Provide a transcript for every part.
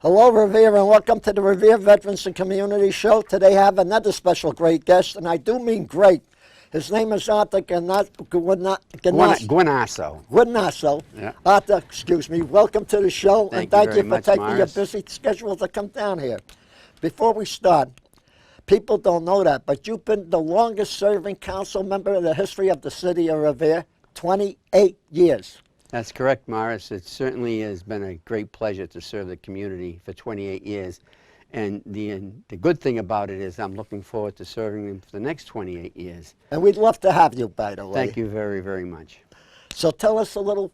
Hello, Revere, and welcome to the Revere Veterans and Community Show. Today I have another special great guest, and I do mean great. His name is Arthur Guinasso. Yeah. Arthur, excuse me. Welcome to the show, and thank you for taking your Morris. busy schedule to come down here. Before we start, people don't know that, but you've been the longest-serving council member in the history of the city of Revere, 28 years. That's correct, Morris. It certainly has been a great pleasure to serve the community for 28 years. And the good thing about it is I'm looking forward to serving them for the next 28 years. And we'd love to have you, by the way. Thank you very, very much. So tell us a little,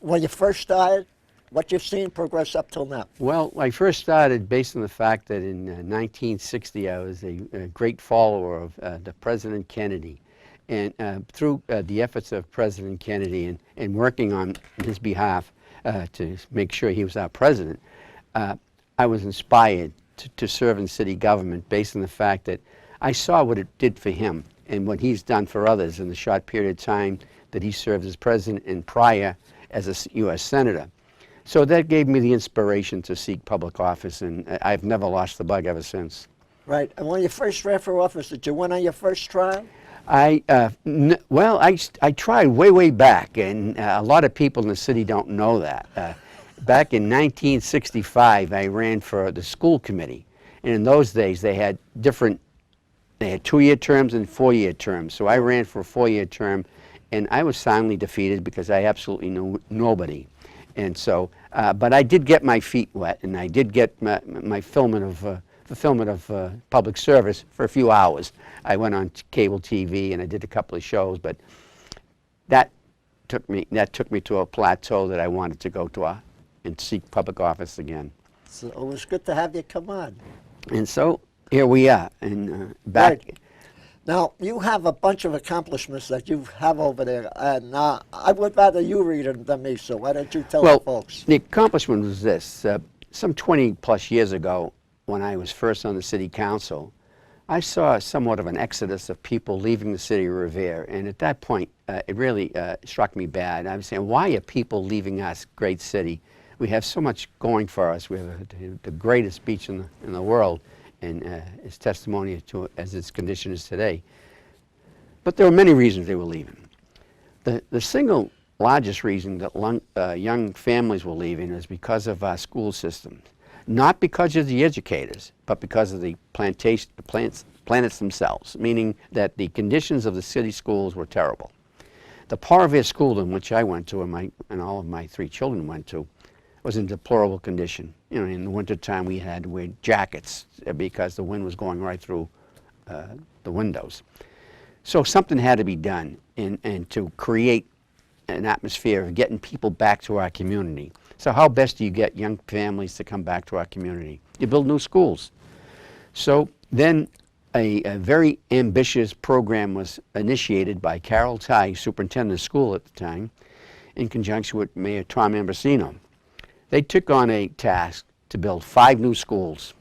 when you first started, what you've seen progress up till now. Well, I first started based on the fact that in 1960 I was a great follower of the President Kennedy. And through the efforts of President Kennedy and working on his behalf to make sure he was our president, I was inspired to serve in city government based on the fact that I saw what it did for him and what he's done for others in the short period of time that he served as president and prior as a U.S. Senator. So that gave me the inspiration to seek public office, and I've never lost the bug ever since. Right. And when you first ran for office, did you win on your first trial? I tried way back, and a lot of people in the city don't know that. Back in 1965, I ran for the school committee, and in those days they had 2-year terms and 4-year terms. So I ran for a 4-year term, and I was soundly defeated because I absolutely knew nobody. And so, but I did get my feet wet, and I did get my fulfillment of public service for a few hours. I went on cable TV and I did a couple of shows, but that took me to a plateau that I wanted to go to and seek public office again. So it was good to have you come on. And so here we are, and back. Right. Now, you have a bunch of accomplishments that you have over there, and I would rather you read them than me, so why don't you tell the folks? The accomplishment was this. Some 20 plus years ago, when I was first on the city council, I saw somewhat of an exodus of people leaving the city of Revere, and at that point it really struck me bad. I was saying, why are people leaving us great city? We have so much going for us. We have the greatest beach in the world, and it's testimony to as its condition is today. But there were many reasons they were leaving. The single largest reason that young families were leaving is because of our school systems. Not because of the educators, but because of the planets themselves, meaning that the conditions of the city schools were terrible. The Revere school in which I went to and all of my 3 children went to was in deplorable condition. You know, in the wintertime we had to wear jackets because the wind was going right through the windows. So something had to be done and to create an atmosphere of getting people back to our community. So how best do you get young families to come back to our community? You build new schools. So then a very ambitious program was initiated by Carol Ty, superintendent of school at the time, in conjunction with Mayor Tom Ambrosino. They took on a task to build 5 new schools.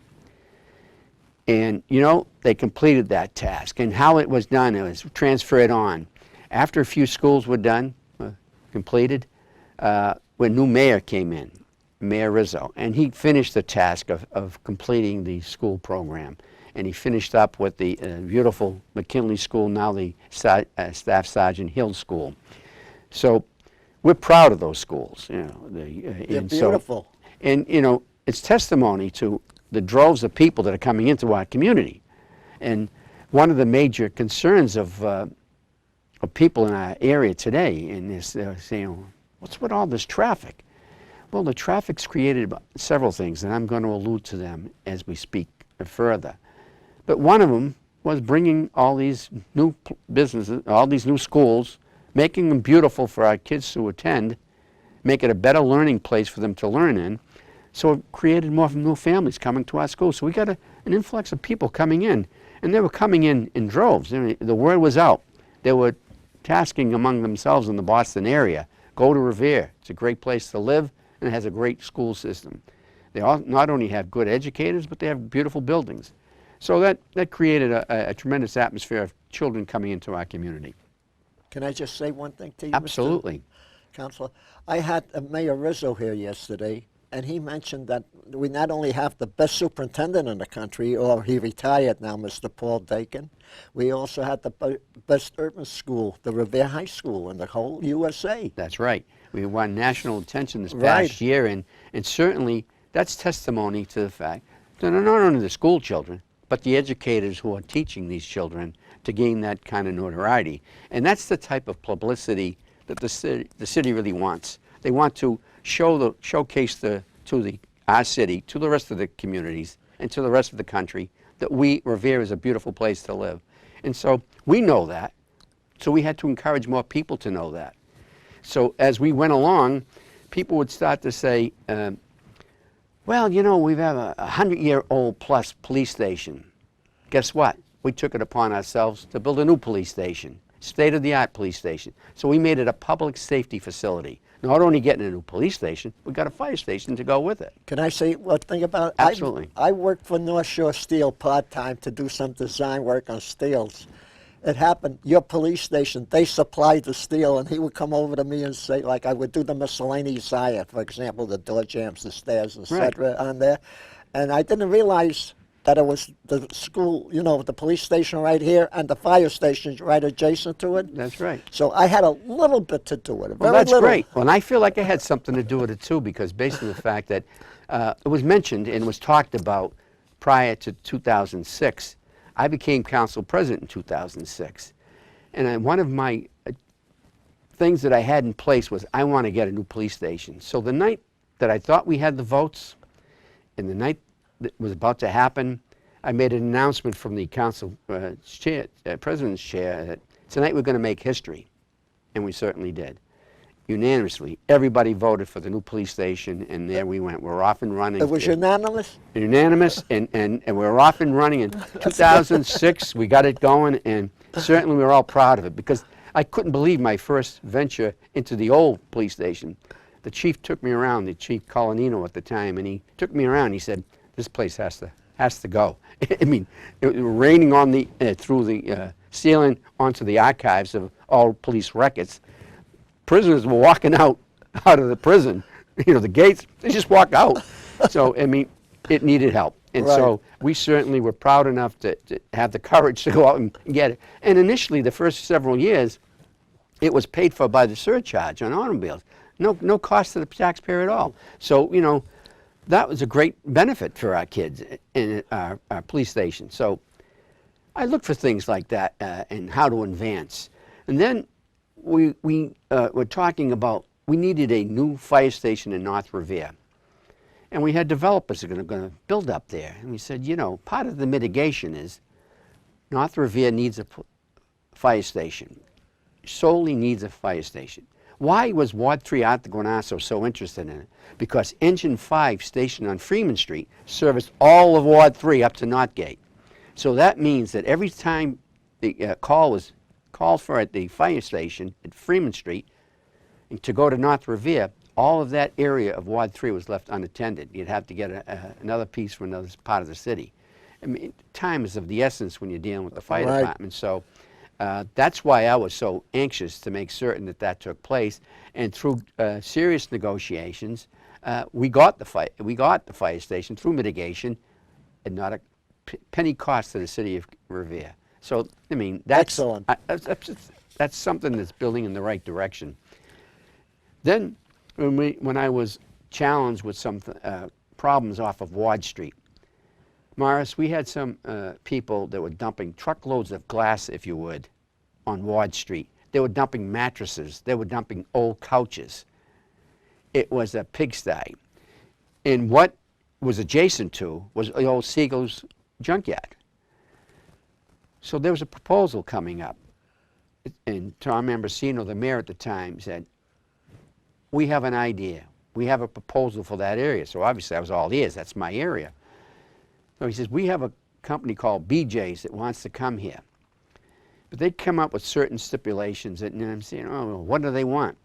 And, you know, they completed that task. And how it was done, it was transferred on. After a few schools were done, completed, when new mayor came in, Mayor Rizzo, and he finished the task of completing the school program. And he finished up with the beautiful McKinley School, now the Staff Sergeant Hill School. So we're proud of those schools. You know, They're beautiful. And, you know, it's testimony to the droves of people that are coming into our community. And one of the major concerns of people in our area today, and they're saying, what's with all this traffic? Well, the traffic's created by several things, and I'm going to allude to them as we speak further. But one of them was bringing all these new businesses, all these new schools, making them beautiful for our kids to attend, make it a better learning place for them to learn in. So it created more new families coming to our schools. So we got an influx of people coming in, and they were coming in droves. I mean, the word was out. They were tasking among themselves in the Boston area. Go to Revere. It's a great place to live, and it has a great school system. They all not only have good educators, but they have beautiful buildings. So that created a tremendous atmosphere of children coming into our community. Can I just say one thing to you, Absolutely. Mr. Councilor? I had Mayor Rizzo here yesterday, and he mentioned that we not only have the best superintendent in the country, or he retired now, Mr. Paul Dakin, we also had the best urban school, the Revere High School, in the whole USA. That's right. We won national attention this Right. past year, and certainly that's testimony to the fact that not only the school children, but the educators who are teaching these children to gain that kind of notoriety. And that's the type of publicity that the city really wants. They want to showcase our city to the rest of the communities and to the rest of the country that Revere is a beautiful place to live. And so we know that, so we had to encourage more people to know that. So as we went along, people would start to say, well, you know, we have a 100-year-old plus police station. Guess what? We took it upon ourselves to build a new police station, state-of-the-art police station. So we made it a public safety facility. Not only getting a new police station, we got a fire station to go with it. Can I say one thing about it? Absolutely. I worked for North Shore Steel part-time to do some design work on steels. It happened, your police station, they supplied the steel, and he would come over to me and say, like, I would do the miscellaneous iron, for example, the door jambs, the stairs, etc. on there. And I didn't realize that it was the school, you know, the police station right here and the fire station right adjacent to it. That's right. So I had a little bit to do with it. Well, that's little. great. Well, and I feel like I had something to do with it too, because based on the fact that it was mentioned and was talked about prior to 2006, I became council president in 2006. And one of my things that I had in place was I want to get a new police station. So the night that I thought we had the votes, and the night that was about to happen, I made an announcement from the council president's chair that tonight we're going to make history. And we certainly did. Unanimously, everybody voted for the new police station, and there we went. We're off and running. It was unanimous? Unanimous, and we're off and running. In 2006, we got it going, and certainly we were all proud of it, because I couldn't believe my first venture into the old police station. The chief took me around, the Chief Colanino at the time, and he took me around. He said, "This place has to go." I mean, it was raining on the through the ceiling onto the archives of all police records. Prisoners were walking out of the prison, you know, the gates, they just walk out. So, I mean, it needed help. And Right. so we certainly were proud enough to have the courage to go out and get it. And initially, the first several years, it was paid for by the surcharge on automobiles. No cost to the taxpayer at all. So, you know, that was a great benefit for our kids in our police station. So I look for things like that and how to advance. And then we were talking about, we needed a new fire station in North Revere. And we had developers that are going to build up there. And we said, you know, part of the mitigation is North Revere needs a fire station, solely needs a fire station. Why was Ward 3 Arthur Guinasso so interested in it? Because Engine 5 stationed on Freeman Street serviced all of Ward 3 up to Northgate. So that means that every time the call was called for at the fire station at Freeman Street and to go to North Revere, all of that area of Ward 3 was left unattended. You'd have to get another piece from another part of the city. I mean, time is of the essence when you're dealing with the fire Right. department. So that's why I was so anxious to make certain that that took place. And through serious negotiations, we got the fire station through mitigation, and not a penny cost to the city of Revere. So, I mean, that's Excellent. That's something that's building in the right direction. Then, when I was challenged with some problems off of Ward Street, Morris, we had some people that were dumping truckloads of glass, if you would, on Ward Street. They were dumping mattresses. They were dumping old couches. It was a pigsty. And what was adjacent to was the old Siegel's junkyard. So there was a proposal coming up. And Tom Ambrosino, the mayor at the time, said, we have an idea. We have a proposal for that area. So obviously I was all ears. That's my area. So he says, we have a company called BJ's that wants to come here. But they come up with certain stipulations, and I'm saying, oh, what do they want?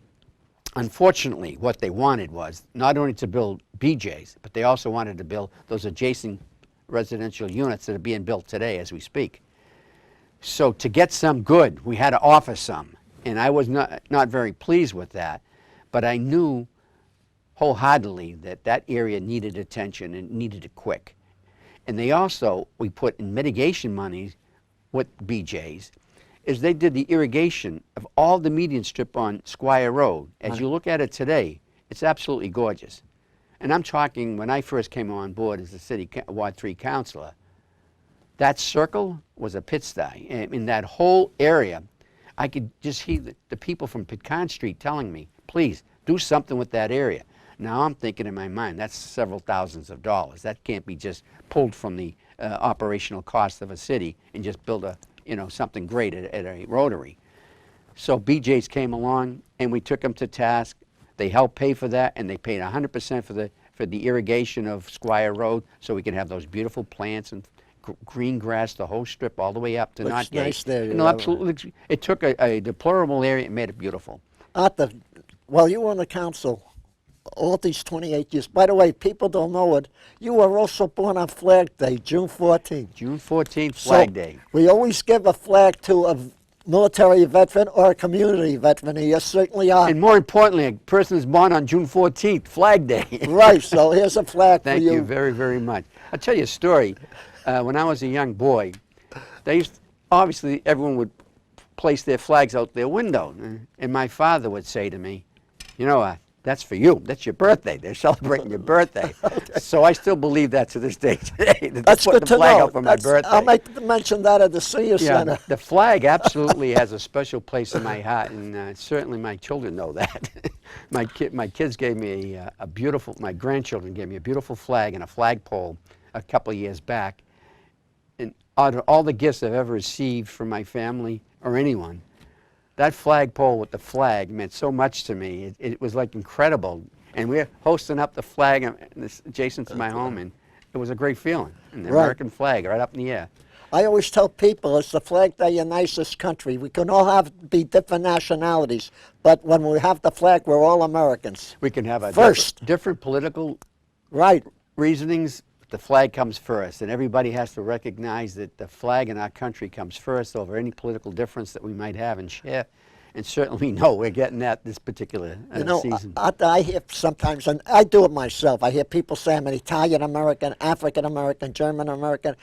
Unfortunately, what they wanted was not only to build BJ's, but they also wanted to build those adjacent residential units that are being built today as we speak. So to get some good, we had to offer some. And I was not very pleased with that. But I knew wholeheartedly that that area needed attention and needed it quick. And they also, we put in mitigation money with BJ's, is they did the irrigation of all the median strip on Squire Road. As you look at it today, it's absolutely gorgeous. And I'm talking, when I first came on board as the Ward 3 councilor, that circle was a pigsty. In that whole area, I could just hear the people from Pitcairn Street telling me, please, do something with that area. Now I'm thinking in my mind, that's several thousands of dollars. That can't be just pulled from the operational cost of a city and just build a, something great at a rotary. So BJ's came along and we took them to task. They helped pay for that, and they paid 100% for the irrigation of Squire Road, so we can have those beautiful plants and green grass, the whole strip all the way up to Northgate. Nice there. Absolutely. It took a deplorable area and made it beautiful. Arthur, while you were on the council, all these 28 years, by the way, people don't know it, you were also born on Flag Day, June 14th. June 14th, Flag Day. We always give a flag to a military veteran or a community veteran, and you certainly are. And more importantly, a person is born on June 14th, Flag Day. Right, so here's a flag for you. Thank you very, very much. I'll tell you a story. When I was a young boy, obviously everyone would place their flags out their window, and my father would say to me, that's for you. That's your birthday. They're celebrating your birthday. Okay. So I still believe that to this day today. That's good to know. Flag out for my birthday. I'll make mention that at the senior center. The flag absolutely has a special place in my heart, and certainly my children know that. My kids gave me my grandchildren gave me a beautiful flag and a flagpole a couple of years back. And out of all the gifts I've ever received from my family or anyone, that flagpole with the flag meant so much to me. It was like incredible. And we're hosting up the flag adjacent to my home, and it was a great feeling. And the American flag right up in the air. I always tell people it's the flag that unites this country. We can all be different nationalities, but when we have the flag, we're all Americans. We can have different political reasonings. The flag comes first, and everybody has to recognize that the flag in our country comes first over any political difference that we might have and share. And certainly we know we're getting that this particular season. I hear sometimes, and I do it myself, I hear people say I'm an Italian-American, African-American, German-American.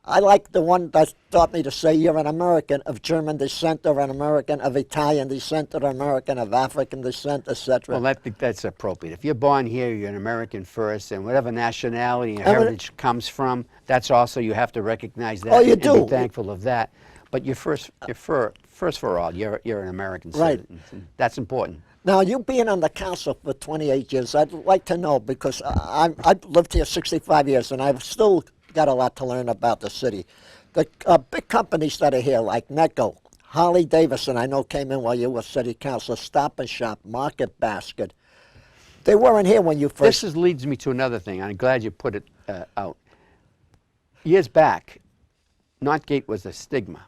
I like the one that taught me to say you're an American of German descent or an American of Italian descent or an American of African descent, etc. Well, I think that's appropriate. If you're born here, you're an American first, and whatever nationality and heritage comes from, that's also, you have to recognize that and be thankful of that. But you're first for all, you're an American citizen. That's important. Now, you being on the council for 28 years, I'd like to know, because I've lived here 65 years, and I've still got a lot to learn about the city. The big companies that are here, like Necco, Harley Davidson, I know came in while you were city councilor, Stop and Shop, Market Basket. They weren't here when you first... This leads me to another thing. I'm glad you put it out. Years back, Northgate was a stigma.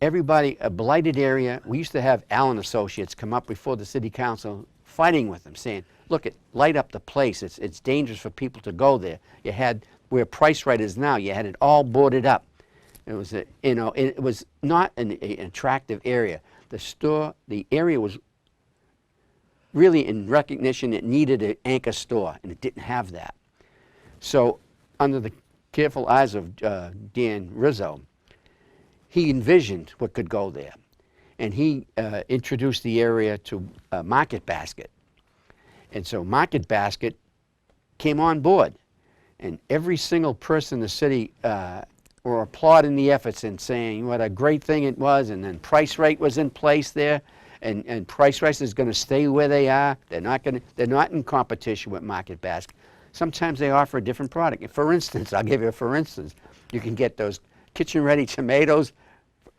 Everybody, a blighted area. We used to have Allen Associates come up before the city council fighting with them, saying, look, light up the place. It's dangerous for people to go there. You had... where Price Right is now, you had it all boarded up. It was it was not an attractive area. The area was really in recognition it needed an anchor store, and it didn't have that. So under the careful eyes of Dan Rizzo, he envisioned what could go there. And he introduced the area to Market Basket. And so Market Basket came on board. And every single person in the city were applauding the efforts and saying what a great thing it was. And then Price Right was in place there, and Price Right is going to stay where they are. They're not in competition with Market Basket. Sometimes they offer a different product. For instance, I'll give you a for instance. You can get those kitchen-ready tomatoes,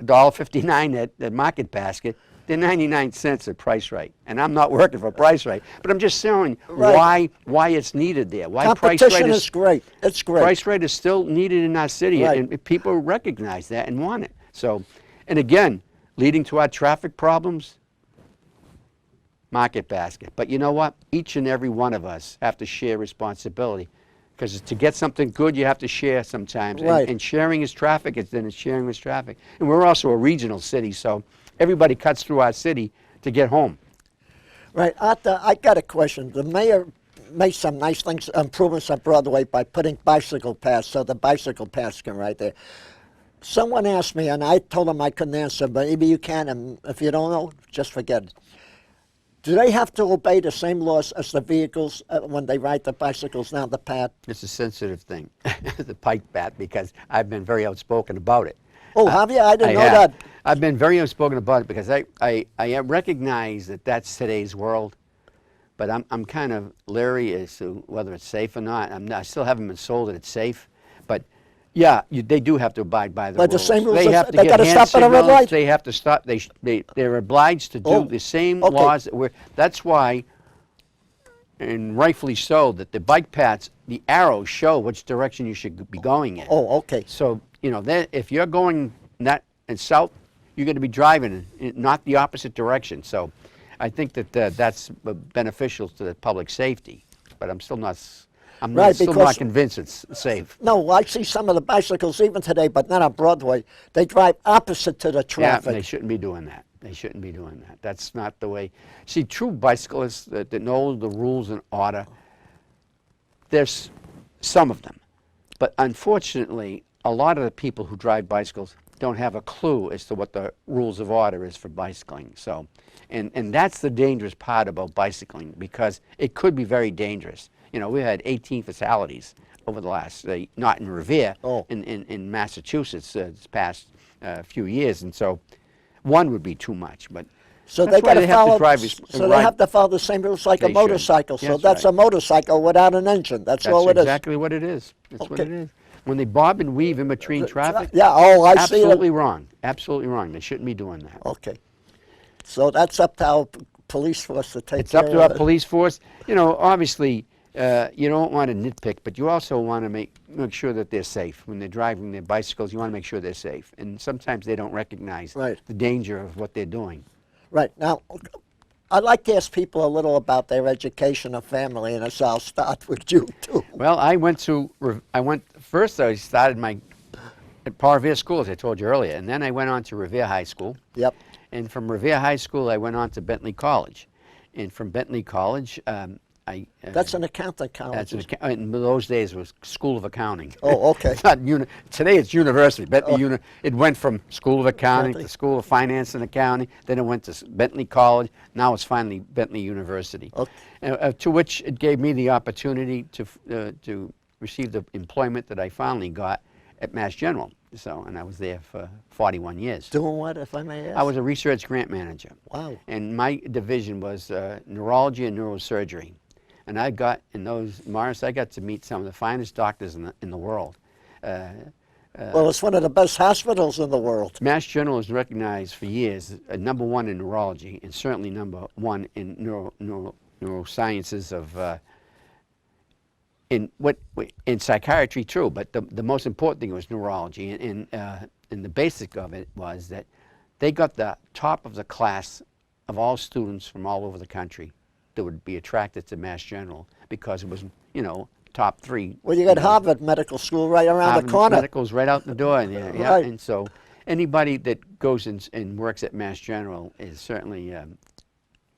$1.59 at Market Basket. They're 99 cents at Price Right, and I'm not working for Price Right, but I'm just showing why it's needed there. Why Competition is great. It's great. Price Right is still needed in our city, and people recognize that and want it. So, and again, leading to our traffic problems, Market Basket. But you know what? Each and every one of us have to share responsibility, because to get something good, you have to share sometimes. And sharing is traffic, then it's sharing is traffic. And we're also a regional city, so everybody cuts through our city to get home. Right. Arthur, I got a question. The mayor made some nice things, improvements on Broadway by putting bicycle paths so the bicycle paths can ride there. Someone asked me, and I told them I couldn't answer, but maybe you can, and if you don't know, just forget it. Do they have to obey the same laws as the vehicles when they ride the bicycles down the path? It's a sensitive thing, the bike path, because I've been very outspoken about it. Oh, have you? I didn't know that. I've been very outspoken about it because I recognize that that's today's world, but I'm kind of leery as to whether it's safe or not. I still haven't been sold that it's safe, but yeah, they do have to abide by the rules. But the same rules, They have to they get got to hand stop at a red signals, light? They have to stop. They're obliged to do the same okay. laws that we're. That's why, and rightfully so, that the bike paths, the arrows show which direction you should be going in. Oh, okay. So, if you're going south, you're going to be driving in not the opposite direction. So I think that that's beneficial to the public safety. But I'm still not still not convinced it's safe. No, I see some of the bicycles even today, but not on Broadway. They drive opposite to the traffic. Yeah, they shouldn't be doing that. They shouldn't be doing that. That's not the way. See, true bicyclists that know the rules and order, there's some of them. But unfortunately, a lot of the people who drive bicycles don't have a clue as to what the rules of order is for bicycling. So, and that's the dangerous part about bicycling, because it could be very dangerous. We had 18 fatalities over the last, not in Revere, in Massachusetts this past few years, and so one would be too much. But so they got to follow. So they have to follow the same rules like a motorcycle. So that's a motorcycle without an engine. That's all it is. That's exactly what it is. That's what it is. When they bob and weave in between traffic, yeah, I see it. Absolutely wrong. Absolutely wrong. They shouldn't be doing that. Okay. So that's up to our police force to take care of it. It's up to our police force. Obviously, you don't want to nitpick, but you also want to make sure that they're safe. When they're driving their bicycles, you want to make sure they're safe. And sometimes they don't recognize the danger of what they're doing. Right. Now, I'd like to ask people a little about their education and family, and so I'll start with you, too. Well, first I started at Par Revere School, as I told you earlier, and then I went on to Revere High School. Yep. And from Revere High School, I went on to Bentley College. And from Bentley College, that's an accounting college. In those days, it was School of Accounting. Oh, okay. It's not today it's university. Bentley it went from School of Accounting to School of Finance and Accounting. Then it went to Bentley College. Now it's finally Bentley University. Okay. To which it gave me the opportunity to receive the employment that I finally got at Mass General. And I was there for 41 years. Doing what, if I may ask? I was a research grant manager. Wow. And my division was neurology and neurosurgery. And I got to meet some of the finest doctors in the world. Well, it's one of the best hospitals in the world. Mass General is recognized for years as #1 in neurology, and certainly #1 in neurosciences of in psychiatry too. But the most important thing was neurology, and the basic of it was that they got the top of the class of all students from all over the country that would be attracted to Mass General because it was, top 3. Well, you got Harvard Medical School right around the corner. Medical's right out the door. Yeah. Right. And so anybody that goes and works at Mass General is certainly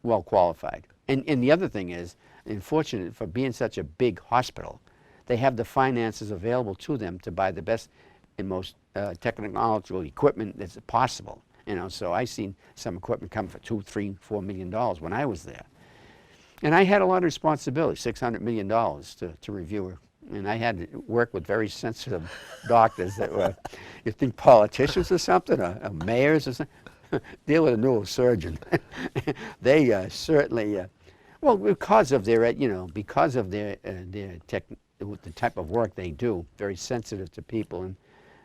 well qualified. And the other thing is, unfortunately, for being such a big hospital, they have the finances available to them to buy the best and most technological equipment that's possible. So I seen some equipment come for $2, $3, $4 million when I was there. And I had a lot of responsibility, $600 million to review. And I had to work with very sensitive doctors that were, you think politicians or something, or mayors or something? Deal with a neurosurgeon. They certainly, because of their, the type of work they do, very sensitive to people.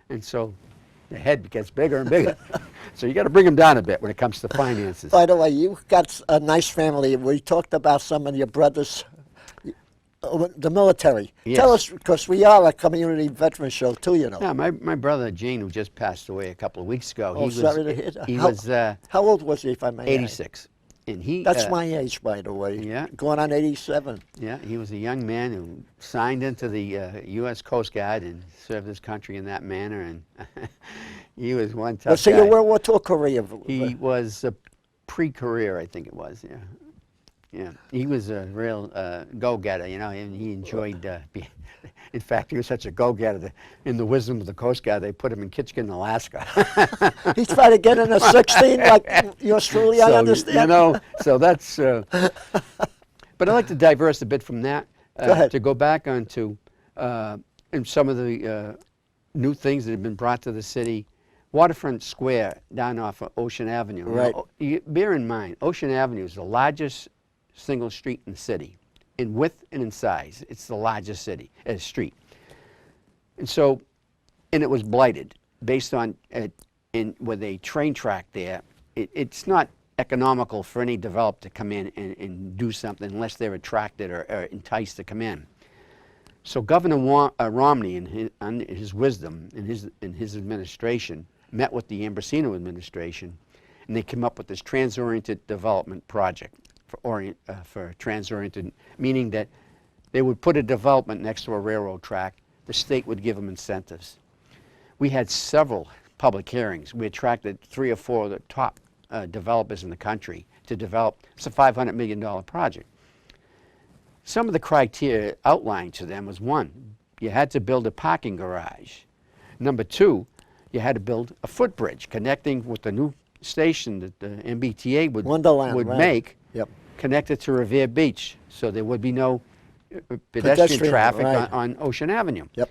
And so the head gets bigger and bigger. So you got to bring them down a bit when it comes to finances. By the way, you've got a nice family. We talked about some of your brothers, the military. Yes. Tell us, because we are a community veteran show too, Yeah, my brother Gene, who just passed away a couple of weeks ago. Sorry to hear that. He was how old was he, if I may ask? 86. And that's my age, by the way. Yeah. Going on 87. Yeah, he was a young man who signed into the U.S. Coast Guard and served his country in that manner. And he was one tough guy. Was he a World War II career? He was a pre-career, I think it was, yeah. Yeah, he was a real go-getter, you know, and he enjoyed being. In fact, he was such a go-getter that in the wisdom of the Coast Guard, they put him in Kitchikin, Alaska. He's trying to get in a 16 like yours truly, I understand. You know, so that's. But I'd like to diverse a bit from that. Go ahead. To go back onto and some of the new things that have been brought to the city. Waterfront Square down off of Ocean Avenue. Right. You bear in mind, Ocean Avenue is the largest single street in the city, in width and in size. It's the largest street. And so, and it was blighted based on, with a train track there, it's not economical for any developer to come in and do something unless they're attracted or enticed to come in. So Governor Romney, in his wisdom, in his administration, met with the Ambrosino administration, and they came up with this trans-oriented development project for trans-oriented, meaning that they would put a development next to a railroad track. The state would give them incentives. We had several public hearings. We attracted 3 or 4 of the top developers in the country to develop. It's a $500 million project. Some of the criteria outlined to them was: 1, you had to build a parking garage. Number 2, you had to build a footbridge connecting with the new station that the MBTA would right. make, Yep. connected to Revere Beach, so there would be no pedestrian traffic right. on Ocean Avenue. Yep.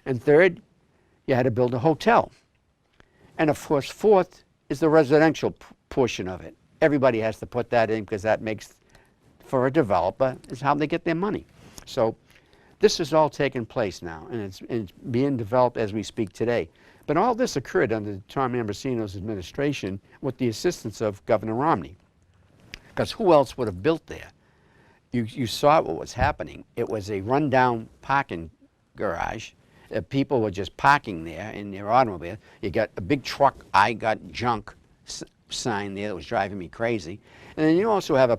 And 3rd, you had to build a hotel. And of course, 4th is the residential portion of it. Everybody has to put that in because that makes, for a developer, is how they get their money. So this is all taking place now, and it's being developed as we speak today. But all this occurred under Tom Ambrosino's administration with the assistance of Governor Romney. Because who else would have built there? You saw what was happening. It was a rundown parking garage. People were just parking there in their automobile. You got a big truck, "I got junk" sign there that was driving me crazy. And then you also have a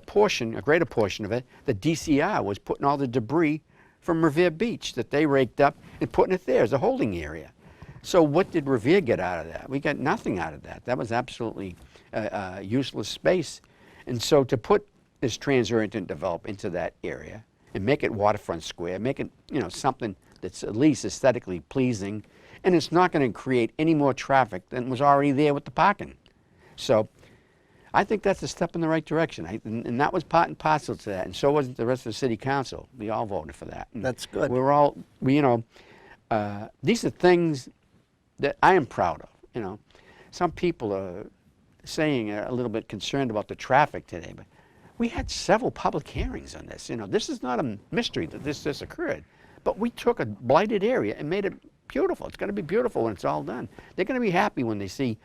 greater portion of it, the DCR was putting all the debris from Revere Beach that they raked up and putting it there as a holding area. So what did Revere get out of that? We got nothing out of that. That was absolutely useless space. And so to put this trans-oriented develop into that area and make it Waterfront Square, make it, you know, something that's at least aesthetically pleasing, and it's not going to create any more traffic than was already there with the parking. So I think that's a step in the right direction, and that was part and parcel to that, and so was the rest of the city council. We all voted for that. And that's good. You know, these are things that I am proud of. You know, some people are saying a little bit concerned about the traffic today, but we had several public hearings on this. You know, this is not a mystery that this occurred, but we took a blighted area and made it beautiful. It's going to be beautiful when it's all done. They're going to be happy when they see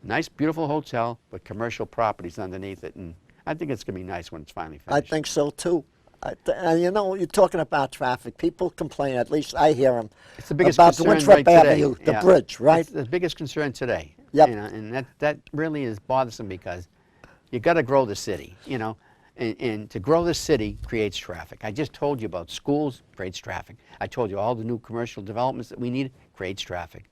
a nice, beautiful hotel with commercial properties underneath it, and I think it's going to be nice when it's finally finished. I think so too. You know, you're talking about traffic. People complain, at least I hear them, it's the biggest about the concern Winthrop right today. Avenue, the bridge, right? It's the biggest concern today. Yep. You know, and that really is bothersome because you got to grow the city, you know, and to grow the city creates traffic. I just told you about schools, creates traffic. I told you all the new commercial developments that we need, creates traffic.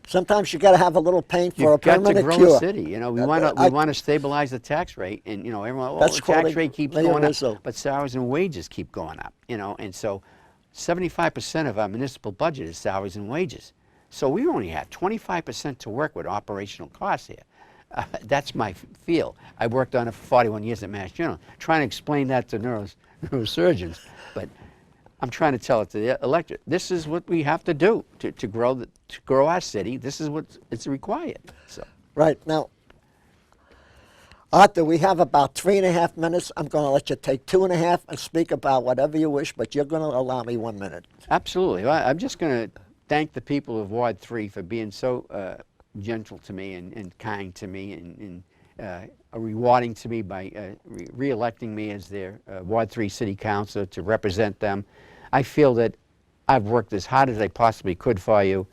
Sometimes you got to have a little pain for a permanent You've got to cure. grow the city. You know, we want to stabilize the tax rate, and you know, everyone, the tax rate keeps going up, but salaries and wages keep going up. You know, and so 75% of our municipal budget is salaries and wages. So we only have 25% to work with operational costs here. That's my field. I worked on it for 41 years at Mass General, trying to explain that to neurosurgeons, but I'm trying to tell it to the electorate. This is what we have to do to grow our city. This is what it's required. So. Right. Now, Arthur, we have about 3.5 minutes. I'm going to let you take 2.5 and speak about whatever you wish, but you're going to allow me 1 minute. Absolutely. Well, I'm just going to thank the people of Ward 3 for being so gentle to me and kind to me and rewarding to me by re-electing me as their Ward 3 City Councilor to represent them. I feel that I've worked as hard as I possibly could for you.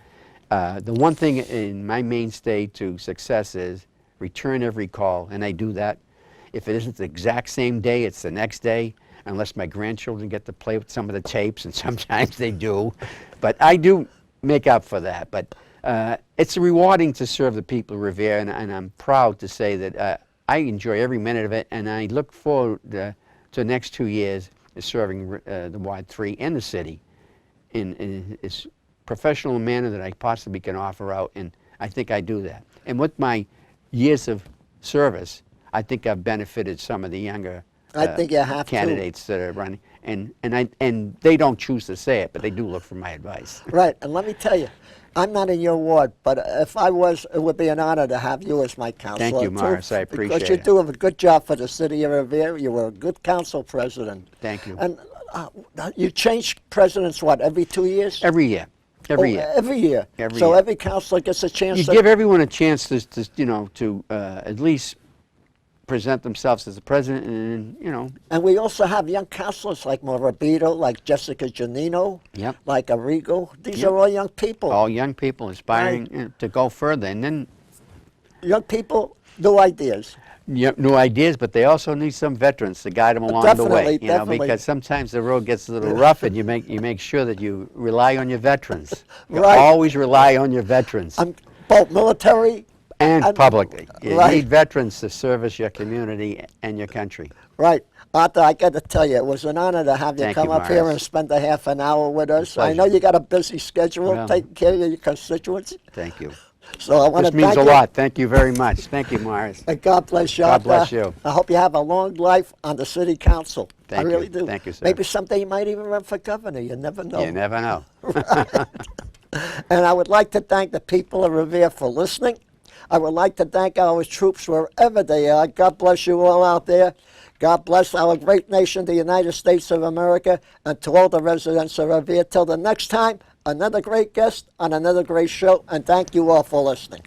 The one thing in my mainstay to success is return every call, and I do that. If it isn't the exact same day, it's the next day, unless my grandchildren get to play with some of the tapes, and sometimes they do. But I do make up for that. But it's rewarding to serve the people of Revere, and I'm proud to say that I enjoy every minute of it, and I look forward to the next 2 years serving the Ward 3 and the city in as professional a manner that I possibly can offer out, and I think I do that. And with my years of service, I think I've benefited some of the younger I think you have candidates that are running, and they don't choose to say it, but they do look for my advice. Right, and let me tell you, I'm not in your ward, but if I was, it would be an honor to have you as my counselor. Thank you, Morris. I appreciate because you it. do a good job for the city of Revere. You were a good council president. Thank you. And you change presidents, what, every 2 years? Every year. Every year. Every year. Every so year. every councilor gets a chance You to give everyone a chance to at least present themselves as the president, and And we also have young councilors like Morabito, like Jessica Janino, Yep. like Arrigo. These Yep. are all young people. all young people aspiring to go further, and then Young people, new ideas. new ideas, but they also need some veterans to guide them along the way. Definitely. Because sometimes the road gets a little rough, and you make sure that you rely on your veterans. You Right. always rely on your veterans. Both military And publicly. You right. need veterans to service your community and your country. Right. Arthur, I got to tell you, it was an honor to have you Thank come you, up here Morris. and spend a half an hour with us. I Pleasure. know you got a busy schedule Well. taking care of your constituents. Thank you. So I want This to means thank a you. lot. Thank you very much. Thank you, Morris. And God bless you. God Arthur. bless you. I hope you have a long life on the city council. Thank I you. really do. Thank you, sir. Maybe someday you might even run for governor. You never know. You never know. And I would like to thank the people of Revere for listening. I would like to thank our troops wherever they are. God bless you all out there. God bless our great nation, the United States of America, and to all the residents of Revere. Till the next time, another great guest on another great show, and thank you all for listening.